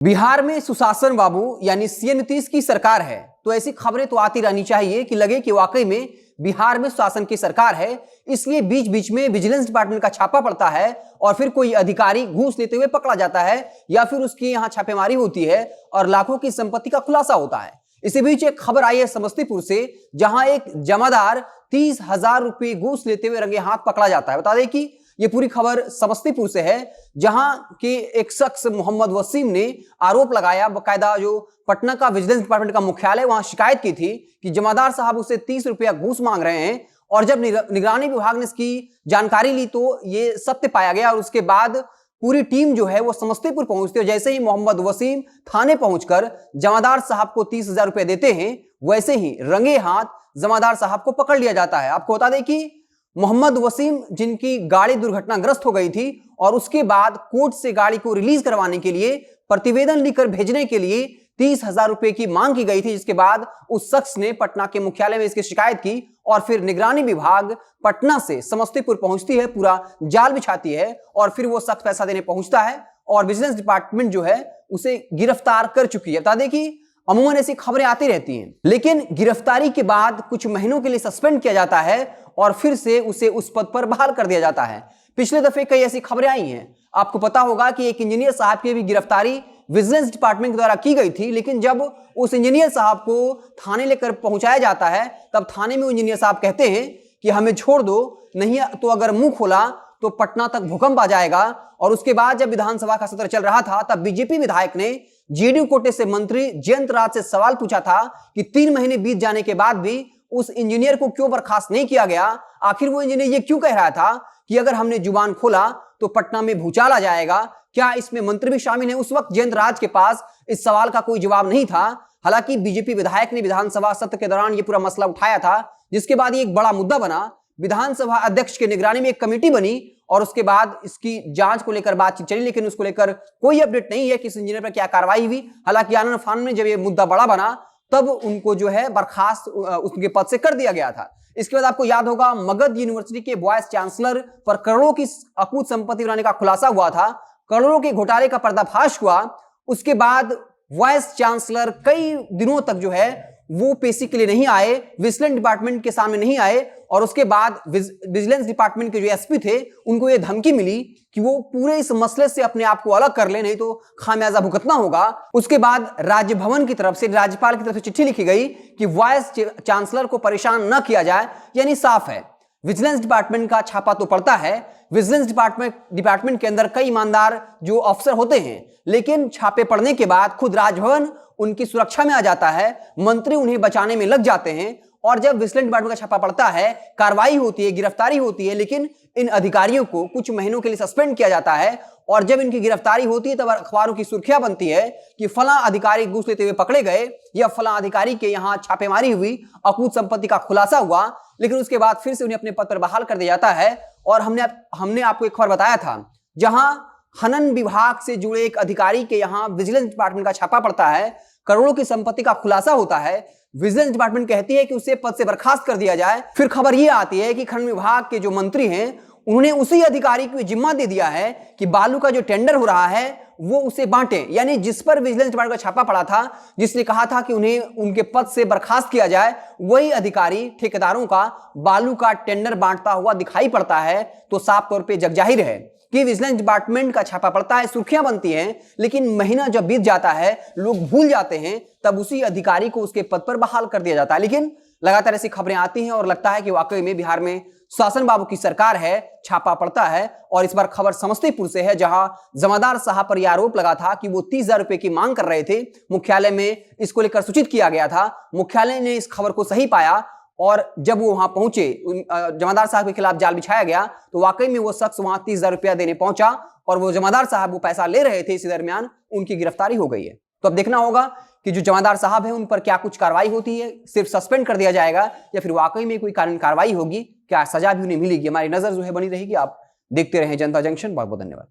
बिहार में सुशासन बाबू यानी सीएम नीतीश की सरकार है, तो ऐसी खबरें तो आती रहनी चाहिए कि लगे कि वाकई में बिहार में सुशासन की सरकार है। इसलिए बीच बीच में विजिलेंस डिपार्टमेंट का छापा पड़ता है और फिर कोई अधिकारी घूस लेते हुए पकड़ा जाता है या फिर उसकी यहां छापेमारी होती है और लाखों की संपत्ति का खुलासा होता है। इसी बीच एक खबर आई है समस्तीपुर से, जहां एक जमादार 30,000 रुपए घूस लेते हुए रंगे हाथ पकड़ा जाता है। बता दें कि ये पूरी खबर समस्तीपुर से है, जहां के एक शख्स मोहम्मद वसीम ने आरोप लगाया, बकायदा जो पटना का विजिलेंस डिपार्टमेंट का मुख्यालय वहां शिकायत की थी कि जमादार साहब उससे 30 रुपया घूस मांग रहे हैं। और जब निगरानी विभाग ने इसकी जानकारी ली तो ये सत्य पाया गया और उसके बाद पूरी टीम जो है वो समस्तीपुर पहुंचती है। जैसे ही मोहम्मद वसीम थाने पहुंचकर जमादार साहब को 30,000 रुपए देते हैं, वैसे ही रंगे हाथ जमादार साहब को पकड़ लिया जाता है। आपको बता दें कि मोहम्मद वसीम, जिनकी गाड़ी दुर्घटनाग्रस्त हो गई थी और उसके बाद कोर्ट से गाड़ी को रिलीज करवाने के लिए प्रतिवेदन लिखकर भेजने के लिए 30,000 रुपए की मांग की गई थी, जिसके बाद उस शख्स ने पटना के मुख्यालय में इसकी शिकायत की और फिर निगरानी विभाग पटना से समस्तीपुर पहुंचती है, पूरा जाल बिछाती है और फिर वो शख्स पैसा देने पहुंचता है और विजिलेंस डिपार्टमेंट जो है उसे गिरफ्तार कर चुकी है। बता दें कि अमूमन ऐसी खबरें आती रहती हैं, लेकिन गिरफ्तारी के बाद कुछ महीनों के लिए सस्पेंड किया जाता है और फिर से उसे उस पद पर बहाल कर दिया जाता है। पिछले दफे कई ऐसी खबरें आई हैं। आपको पता होगा कि एक इंजीनियर साहब की भी गिरफ्तारी विजिलेंस डिपार्टमेंट द्वारा की गई थी, लेकिन जब उस इंजीनियर साहब को थाने लेकर पहुंचाया जाता है तब थाने में इंजीनियर साहब कहते हैं कि हमें छोड़ दो, नहीं तो अगर मुंह खोला तो पटना तक भूकंप आ जाएगा। और उसके बाद जब विधानसभा का सत्र चल रहा था तब बीजेपी विधायक ने जेडीयू कोटे से मंत्री जयंत राज से सवाल पूछा था कि 3 महीने बीत जाने के बाद भी उस इंजीनियर को क्यों बर्खास्त नहीं किया गया। आखिर वो इंजीनियर ये क्यों कह रहा था कि अगर हमने जुबान खोला तो पटना में भूचाल आ जाएगा, क्या इसमें मंत्री भी शामिल है? उस वक्त जयंत राज के पास इस सवाल का कोई जवाब नहीं था। हालांकि बीजेपी विधायक ने विधानसभा सत्र के दौरान ये पूरा मसला उठाया था, जिसके बाद ये एक बड़ा मुद्दा बना। विधानसभा अध्यक्ष की निगरानी में एक कमेटी बनी और उसके बाद इसकी जांच को लेकर बातचीत चली, लेकिन उसको लेकर कोई अपडेट नहीं है कि इस इंजीनियर पर क्या कार्रवाई हुई। हालांकि आनन फान में जब ये मुद्दा बड़ा बना तब उनको जो है बर्खास्त उनके पद से कर दिया गया था। इसके बाद आपको याद होगा मगध यूनिवर्सिटी के वाइस चांसलर पर करोड़ों की अकूत संपत्ति बनाने का खुलासा हुआ था, करोड़ों के घोटाले का पर्दाफाश हुआ। उसके बाद वाइस चांसलर कई दिनों तक जो है वो पेशी के लिए नहीं आए, विजिलेंस डिपार्टमेंट के सामने नहीं आए और उसके बाद विजिलेंस डिपार्टमेंट के जो एसपी थे उनको ये धमकी मिली कि वो पूरे इस मसले से अपने आप को अलग कर ले, नहीं तो खामियाजा भुगतना होगा। उसके बाद राजभवन की तरफ से, राज्यपाल की तरफ से चिट्ठी लिखी गई कि वाइस चांसलर को परेशान न किया जाए। यानी साफ है विजिलेंस डिपार्टमेंट का छापा तो पड़ता है, विजिलेंस डिपार्टमेंट के अंदर कई ईमानदार जो अफसर होते हैं, लेकिन छापे पड़ने के बाद खुद राजभवन उनकी सुरक्षा में आ जाता है, मंत्री उन्हें बचाने में लग जाते हैं और जब विजिलेंस डिपार्टमेंट का छापा पड़ता है, कार्रवाई होती है, गिरफ्तारी होती है, लेकिन इन अधिकारियों को कुछ महीनों के लिए सस्पेंड किया जाता है और जब इनकी गिरफ्तारी होती है तब अखबारों की सुर्खियां बनती है कि फला अधिकारी घूस लेते हुए पकड़े गए या फला अधिकारी के यहां छापेमारी हुई, अकूत संपत्ति का खुलासा हुआ। लेकिन उसके बाद फिर से उन्हें अपने पद पर बहाल कर दिया जाता है। और हमने आपको एक खबर बताया था, जहां खनन विभाग से जुड़े एक अधिकारी के यहां विजिलेंस डिपार्टमेंट का छापा पड़ता है, करोड़ों की संपत्ति का खुलासा होता है, विजिलेंस डिपार्टमेंट कहती है कि उसे पद से बर्खास्त कर दिया जाए। फिर खबर यह आती है कि खनन विभाग के जो मंत्री हैं उन्होंने उसी अधिकारी को जिम्मा दे दिया है कि बालू का जो टेंडर हो रहा है वो उसे बांटे। यानी जिस पर विजिलेंस डिपार्टमेंट का छापा पड़ा था, जिसने कहा था कि उन्हें उनके पद से बर्खास्त किया जाए, वही अधिकारी ठेकेदारों का बालू का टेंडर बांटता हुआ दिखाई पड़ता है। तो साफ तौर पर जगजाहिर है कि विजिलेंस डिपार्टमेंट का छापा पड़ता है, सुर्खियां बनती हैं, लेकिन महीना जब बीत जाता है, लोग भूल जाते हैं, तब उसी अधिकारी को उसके पद पर बहाल कर दिया जाता है। लेकिन लगातार ऐसी खबरें आती हैं और लगता है कि वाकई में बिहार में शासन बाबू की सरकार है, छापा पड़ता है। और इस बार खबर समस्तीपुर से है, जहां जमादार साहब पर यह आरोप लगा था कि वो 30,000 रुपए की मांग कर रहे थे। मुख्यालय में इसको लेकर सूचित किया गया था, मुख्यालय ने इस खबर को सही पाया और जब वो वहां पहुंचे, जमादार साहब के खिलाफ जाल बिछाया गया, तो वाकई में वो शख्स वहां 30,000 रुपया देने पहुंचा और वो जमादार साहब वो पैसा ले रहे थे। इसी दरमियान उनकी गिरफ्तारी हो गई है। तो अब देखना होगा कि जो जमादार साहब हैं उन पर क्या कुछ कार्रवाई होती है, सिर्फ सस्पेंड कर दिया जाएगा या फिर वाकई में कोई कानूनी कार्रवाई होगी, क्या सजा भी उन्हें मिलेगी। हमारी नजर जो है बनी रहेगी। आप देखते रहें जनता जंक्शन। बहुत बहुत धन्यवाद।